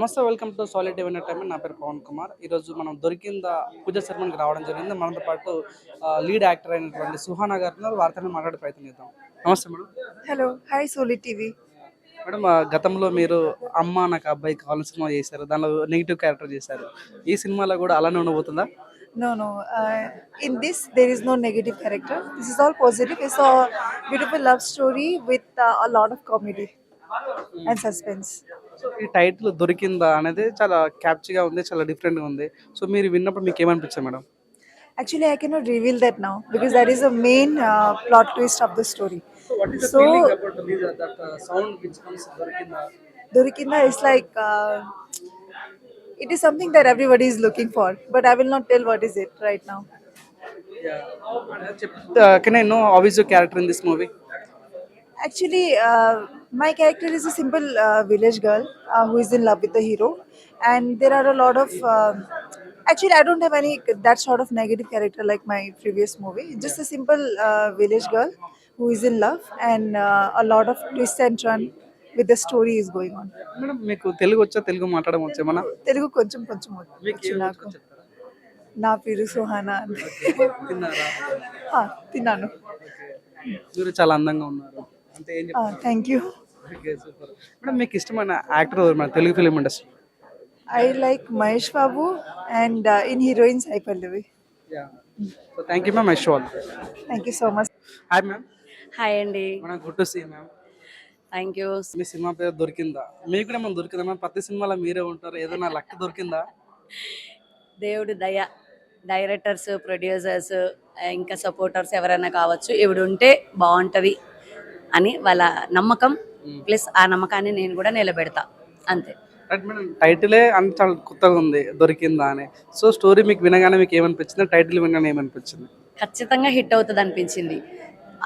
నమస్తే, welcome to solid entertainment. నా పేరు పవన్ కుమార్. ఈరోజు మనం దొరికిందా పూజ సెరమనీకి రావడం జరిగింది. మనతో పాటు లీడ్ యాక్టర్ అయినటువంటి సుహానా గారితో వారితో మాట్లాడే ప్రయత్నం చేద్దాం. నమస్తే madam. Hello hi Soli TV. Madam, గతంలో మీరు అమ్మ నాకు అబ్బాయి కావాలని సినిమా చేశారు, దానిలో నెగిటివ్ క్యారెక్టర్ చేశారు. ఈ సినిమాలో కూడా అలానే ఉండబోతుందా? No, in this there is no negative character. This is all positive. It's a beautiful love story with a lot of comedy and suspense. So ఈ టైటిల్ దొరికిందా అనేది చాలా క్యాప్చీగా ఉంది, చాలా డిఫరెంట్గా ఉంది. సో మీరు విన్నప్పుడు మీకు ఏమనిపించింది madam? Actually, I cannot reveal that now because that is the main plot twist of the story. So what is the So feeling about that sound which comes దొరికిందా? Dorikinda is like it is something that everybody is looking for, but I will not tell what is it right now. Yeah. Can I know how is your character in this movie? Actually, my character is a simple village girl who is in love with the hero, and there are a lot of. Actually, I don't have any that sort of negative character like my previous movie. Just a simple village girl who is in love, and a lot of twist and turn with the story is going on. Madam, మీకు తెలుగు వచ్చా? తెలుగు మాట్లాడడం వచ్చా? మన తెలుగు కొంచెం కొంచెం మీకు వచ్చు ఏం నాకు. వచ్చో చెప్తారా? నా పేరు సుహానా అండి. తిన్నారా? తిన్నాను. మీరు చాలా అందంగా ఉన్నారు అంటే ఏం చెప్తారు? Thank you. Okay, super. Madam, మీకు ఇష్టమైన యాక్టర్ ఎవరు మన తెలుగు film industry? I like Mahesh Babu and in heroine Sai Pallavi. Yeah. So thank you ma'am. I show all. Thank you so much. Hi ma'am. Hi అండి. మనం good to see ma'am. Thank you. మీ cinema పేరు దొరికిందా? మీకు కూడా మనం దొరికిందా మ్యామ్? ప్రతి సినిమాలో మీరే ఉంటారు, ఏదైనా లక్ దొరికిందా? దేవుడి దయ, డైరెక్టర్స్, ప్రొడ్యూసర్స్, ఇంకా సపోర్టర్స్ ఎవరైనా కావచ్చు, ఇవిడు ఉంటే బాగుంటుంది అని వాళ్ళ నమ్మకం, ప్లస్ ఆ నమ్మకాన్ని నేను కూడా నిలబెడతా, అంతే. రైట్ మేడం, టైటిలే అంత చాలా కొత్తగా ఉంది, దొరికిందా అని. సో స్టోరీ మీకు వినగానే మీకు ఏమనిపించింది? టైటిల్ వినగానే ఏమనిపించింది? ఖచ్చితంగా హిట్ అవుతుంది అనిపించింది.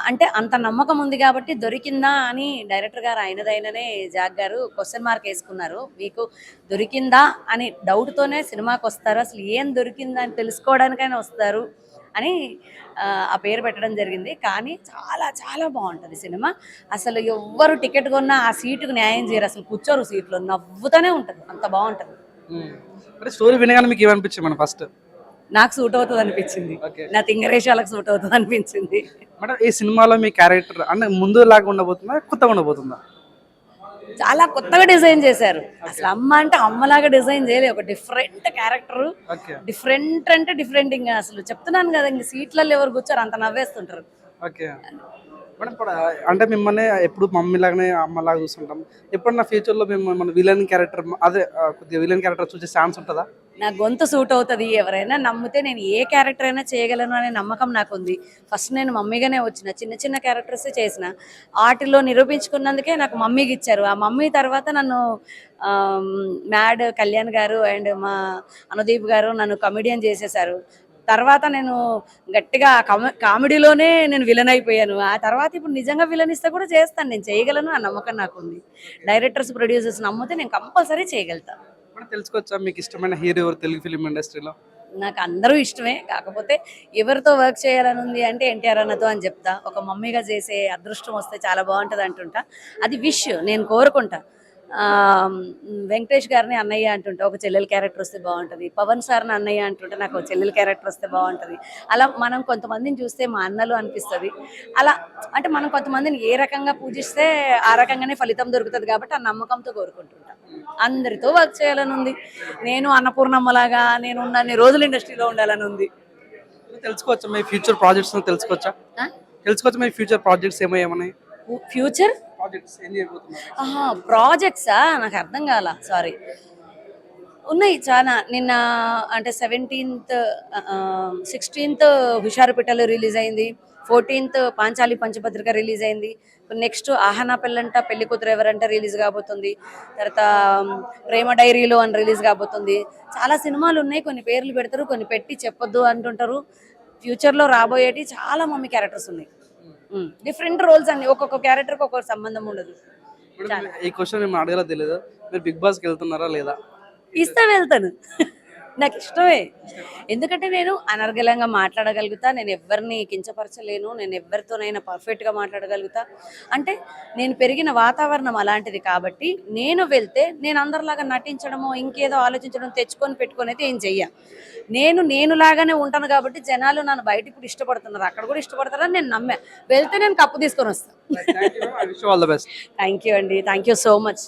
అంటే అంత నమ్మకం ఉంది కాబట్టి దొరికిందా అని డైరెక్టర్ గారు ఆయనదైననే జాక్ గారు క్వశ్చన్ మార్క్ వేసుకున్నారు. మీకు దొరికిందా అని డౌట్తోనే సినిమాకి వస్తారు, అసలు ఏం దొరికిందా అని తెలుసుకోవడానికైనా వస్తారు అని ఆ పేరు పెట్టడం జరిగింది. కానీ చాలా చాలా బాగుంటుంది సినిమా. అసలు ఎవ్వరు టికెట్ కొన్నా ఆ సీటుకు న్యాయం చేయరు, అసలు కూర్చోరు సీట్లో, నవ్వుతూనే ఉంటుంది, అంత బాగుంటుంది. అంటే స్టోరీ వినగానే మీకు ఏమనిపించింది మేడం? ఫస్ట్ నాకు సూట్ అవుతుంది అనిపించింది, నా తింగరేషాలకు సూట్ అవుతుంది అనిపించింది. మేడం, ఈ సినిమాలో మీ క్యారెక్టర్ అంటే ముందు లాగా ఉండబోతుందా, కొత్తగా ఉండబోతుందా? చాలా కొత్తగా డిజైన్ చేశారు. అసలు అమ్మ అంటే అమ్మలాగా డిజైన్ చేయలేదు, ఒక డిఫరెంట్ క్యారెక్టర్. డిఫరెంట్ అంటే డిఫరెంట్, ఇంకా అసలు చెప్తున్నాను కదా, ఇంక సీట్లలో ఎవరు కూర్చోరు, అంత నవ్వేస్తుంటారు. ఓకే మేడం, ఇప్పుడు అంటే మిమ్మల్ని ఎప్పుడు మమ్మీ లాగానే అమ్మలాగా చూస్తుంటాం. ఎప్పుడన్నా ఫ్యూచర్లో మేము మన విలన్ క్యారెక్టర్, అదే కొద్దిగా విలన్ క్యారెక్టర్ చూసే ఛాన్స్ ఉంటుందా? నా గొంతు సూట్ అవుతుంది, ఎవరైనా నమ్మితే నేను ఏ క్యారెక్టర్ అయినా చేయగలను అనే నమ్మకం నాకు ఉంది. ఫస్ట్ నేను మమ్మీగానే వచ్చిన, చిన్న చిన్న క్యారెక్టర్స్ చేసిన, వాటిలో నిరూపించుకున్నందుకే నాకు మమ్మీకి ఇచ్చారు. ఆ మమ్మీ తర్వాత నన్ను మ్యాడ్ కళ్యాణ్ గారు అండ్ మా అనుదీప్ గారు నన్ను కమెడియన్ చేసేసారు. తర్వాత నేను గట్టిగా కామెడీలోనే నేను విలన్ అయిపోయాను. ఆ తర్వాత ఇప్పుడు నిజంగా విలన్ ఇస్తే కూడా చేస్తాను, నేను చేయగలను, ఆ నమ్మకం నాకు ఉంది. డైరెక్టర్స్, ప్రొడ్యూసర్స్ నమ్మితే నేను కంపల్సరీ చేయగలుగుతాను. తెలుసుకోవచ్చా మీకు ఇష్టమైన హీరో ఎవరు తెలుగు ఫిలిం ఇండస్ట్రీలో? నాకు అందరూ ఇష్టమే, కాకపోతే ఎవరితో వర్క్ చేయాలని ఉంది అంటే ఎన్టీఆర్ అన్నతో అని చెప్తా. ఒక మమ్మీగా చేసే అదృష్టం వస్తే చాలా బాగుంటుంది అంటుంటా, అది విష్, నేను కోరుకుంటా. వెంకటేష్ గారిని అన్నయ్య అంటుంటా, ఒక చెల్లెల క్యారెక్టర్ వస్తే బాగుంటుంది. పవన్ సార్ని అన్నయ్య అంటుంటే నాకు ఒక చెల్లెల క్యారెక్టర్ వస్తే బాగుంటుంది. అలా మనం కొంతమందిని చూస్తే మా అన్నలు అనిపిస్తుంది. అలా అంటే మనం కొంతమందిని ఏ రకంగా పూజిస్తే ఆ రకంగానే ఫలితం దొరుకుతుంది కాబట్టి ఆ నమ్మకంతో కోరుకుంటుంటా. అందరితో వర్క్ చేయాలని ఉంది. నేను అన్నపూర్ణమ్మలాగా నేను ఉన్నన్ని రోజులు ఇండస్ట్రీలో ఉండాలని ఉంది. తెలుసుకోవచ్చా మీ ఫ్యూచర్ ప్రాజెక్ట్స్? తెలుసుకోవచ్చా మీ ఫ్యూచర్ ప్రాజెక్ట్స్ ఏమన్నాయి? ఫ్యూచర్ ప్రాజెక్ట్సా? నాకు అర్థం కాల, సారీ. ఉన్నాయి చాలా. నిన్న అంటే 17th 16th హుషారుపేటలో రిలీజ్ అయింది, 14th పాంచాలి పంచపత్రిక రిలీజ్ అయింది, నెక్స్ట్ ఆహనా పెళ్ళంట పెళ్లి కూతురు ఎవరంట రిలీజ్ కాబోతుంది, తర్వాత ప్రేమ డైరీలో అని రిలీజ్ కాబోతుంది. చాలా సినిమాలు ఉన్నాయి, కొన్ని పేర్లు పెడతారు, కొన్ని పెట్టి చెప్పొద్దు అంటుంటారు. ఫ్యూచర్లో రాబోయేటి చాలా మమ్మీ క్యారెక్టర్స్ ఉన్నాయి, డిఫరెంట్ రోల్స్ అన్ని, ఒక్కొక్క క్యారెక్టర్కి ఒక్కొక్క సంబంధం ఉండదు. ఈ క్వశ్చన్ మేము అడగలా తెలియదు, మీరు బిగ్ బాస్కి వెళ్తున్నారా లేదా? ఇస్తే వెళ్తాను. నాకు ఇష్టమే. ఎందుకంటే నేను అనర్గళంగా మాట్లాడగలుగుతా, నేను ఎవరిని కించపరచలేను, నేను ఎవరితోనైనా పర్ఫెక్ట్గా మాట్లాడగలుగుతా. అంటే నేను పెరిగిన వాతావరణం అలాంటిది కాబట్టి నేను వెళ్తే నేను అందరిలాగా నటించడమో ఇంకేదో ఆలోచించడం తెచ్చుకొని పెట్టుకొని అయితే ఏం చెయ్య. నేను లాగానే ఉంటాను కాబట్టి జనాలు నన్ను బయట ఇప్పుడు ఇష్టపడుతున్నారు, అక్కడ కూడా ఇష్టపడతారని నేను నమ్మా. వెళ్తే నేను కప్పు తీసుకొని వస్తాను. Thank you, I wish you all the best. Thank you అండి, థ్యాంక్ యూ సో మచ్.